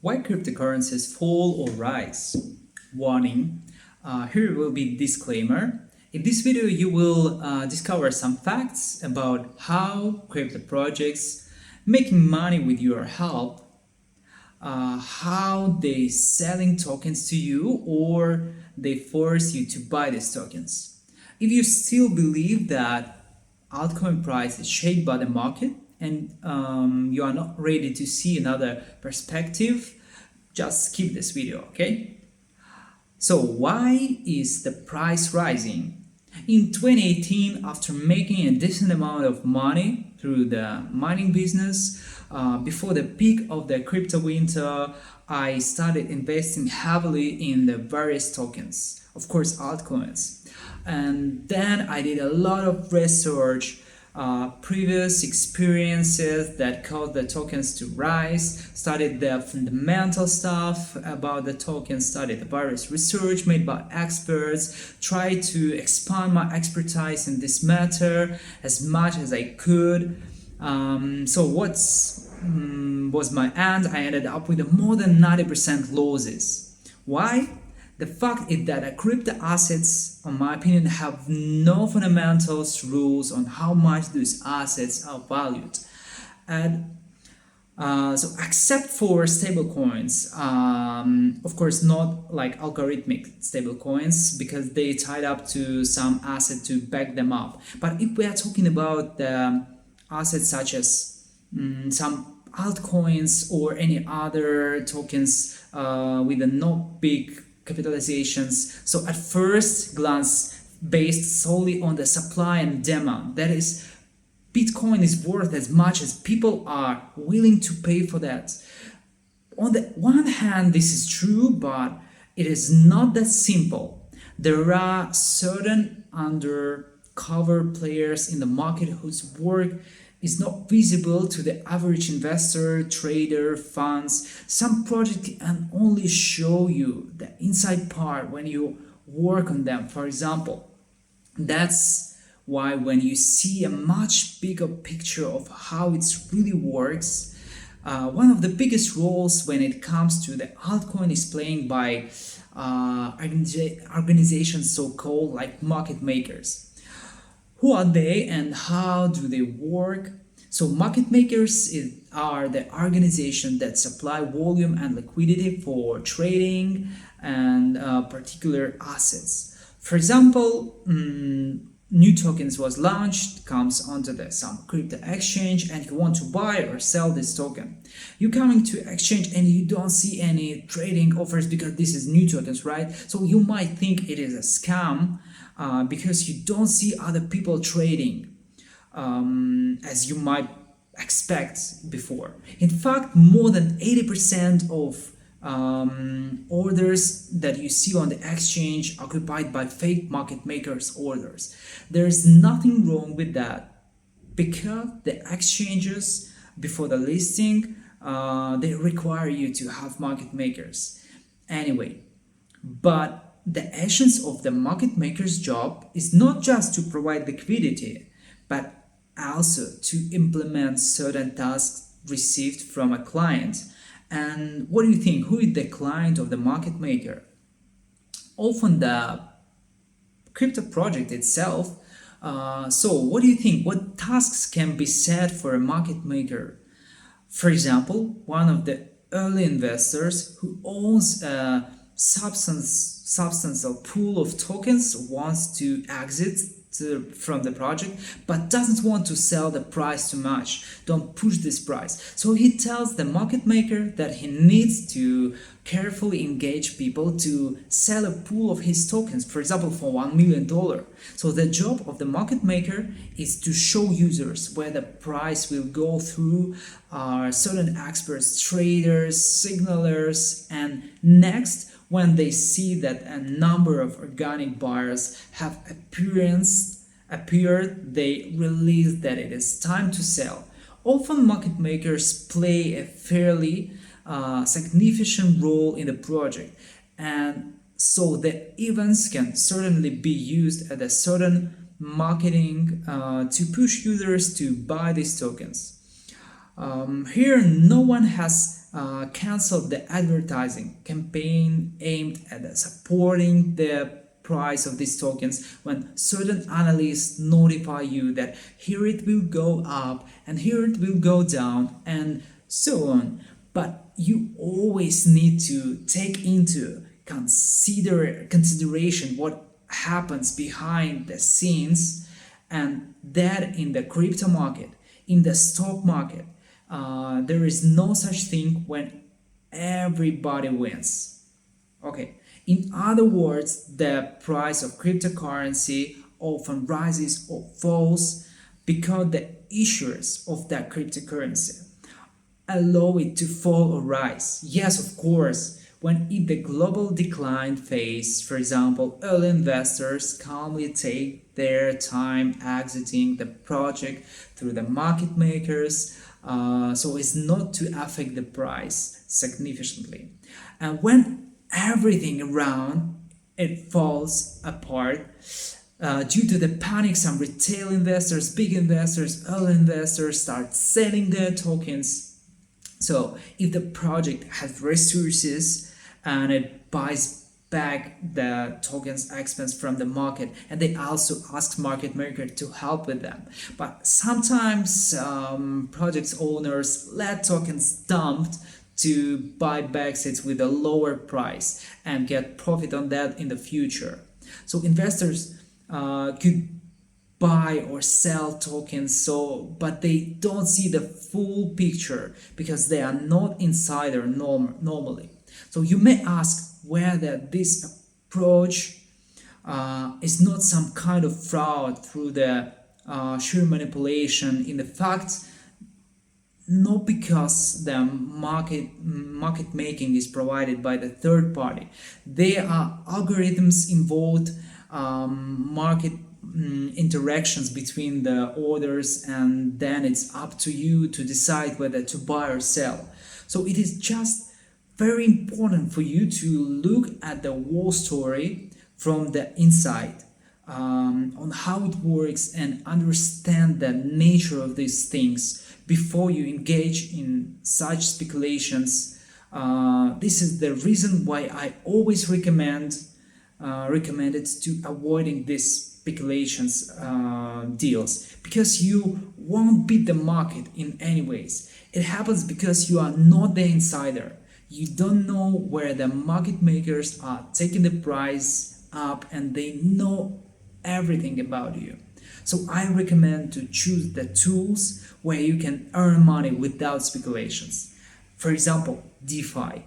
Why cryptocurrencies fall or rise? Warning, here will be disclaimer. In this video, you will discover some facts about how crypto projects making money with your help, how they selling tokens to you or they force you to buy these tokens. If you still believe that altcoin price is shaped by the market and you are not ready to see another perspective, just skip this video, okay? So why is the price rising? In 2018, after making a decent amount of money through the mining business, before the peak of the crypto winter, I started investing heavily in the various tokens, of course altcoins. And then I did a lot of research, previous experiences that caused the tokens to rise, studied the fundamental stuff about the tokens, studied the various research made by experts, tried to expand my expertise in this matter as much as I could. So what's was my end? I ended up with more than 90% losses. Why? The fact is that crypto assets, in my opinion, have no fundamentals rules on how much those assets are valued. And so except for stablecoins, of course not like algorithmic stablecoins because they tied up to some asset to back them up. But if we are talking about the assets such as some altcoins or any other tokens with a not big capitalizations, so at first glance based solely on the supply and demand, that is, Bitcoin is worth as much as people are willing to pay for that. On the one hand, this is true, but it is not that simple. There are certain undercover players in the market whose work is not visible to the average investor, trader, funds. Some projects can only show you the inside part when you work on them, for example. That's why when you see a much bigger picture of how it really works, one of the biggest roles when it comes to the altcoin is playing by organizations so-called like market makers. Who are they and how do they work? So market makers are the organization that supply volume and liquidity for trading and particular assets. For example, new tokens was launched, comes onto some crypto exchange and you want to buy or sell this token. You coming to exchange and you don't see any trading offers because this is new tokens, right? So you might think it is a scam because you don't see other people trading as you might expect before. In fact, more than 80% of orders that you see on the exchange are occupied by fake market makers orders. There's nothing wrong with that because the exchanges before the listing they require you to have market makers anyway. But the essence of the market maker's job is not just to provide liquidity, but also to implement certain tasks received from a client. And what do you think? Who is the client of the market maker? Often the crypto project itself. So what do you think? What tasks can be set for a market maker? For example, one of the early investors who owns a substantial pool of tokens wants to exit from the project but doesn't want to sell the price too much, don't push this price. So he tells the market maker that he needs to carefully engage people to sell a pool of his tokens, for example for $1 million. So the job of the market maker is to show users where the price will go through certain experts, traders, signalers, and next when they see that a number of organic buyers have appeared, they release that it is time to sell. Often market makers play a fairly significant role in the project, and so the events can certainly be used as a certain marketing to push users to buy these tokens. Here no one has canceled the advertising campaign aimed at supporting the price of these tokens when certain analysts notify you that here it will go up and here it will go down and so on. But you always need to take into consideration what happens behind the scenes, and that in the crypto market, in the stock market, there is no such thing when everybody wins. Okay, in other words, the price of cryptocurrency often rises or falls because the issuers of that cryptocurrency allow it to fall or rise. Yes, of course, when in the global decline phase, for example, early investors calmly take their time exiting the project through the market makers, so as not to affect the price significantly. And when everything around it falls apart, due to the panic, some retail investors, big investors, early investors start selling their tokens. So if the project has resources and it buys back the tokens expense from the market, and they also ask market maker to help with them. But sometimes project owners let tokens dumped to buy back it with a lower price and get profit on that in the future. So investors could buy or sell tokens, but they don't see the full picture because they are not insider normally. So you may ask whether this approach is not some kind of fraud through the sheer manipulation. In the fact, not because the market making is provided by the third party. There are algorithms involved, market interactions between the orders, and then it's up to you to decide whether to buy or sell. So it is just very important for you to look at the whole story from the inside, on how it works, and understand the nature of these things before you engage in such speculations. This is the reason why I always recommend it to avoiding these speculations deals, because you won't beat the market in any ways. It happens because you are not the insider. You don't know where the market makers are taking the price up, and they know everything about you. So I recommend to choose the tools where you can earn money without speculations. For example, DeFi.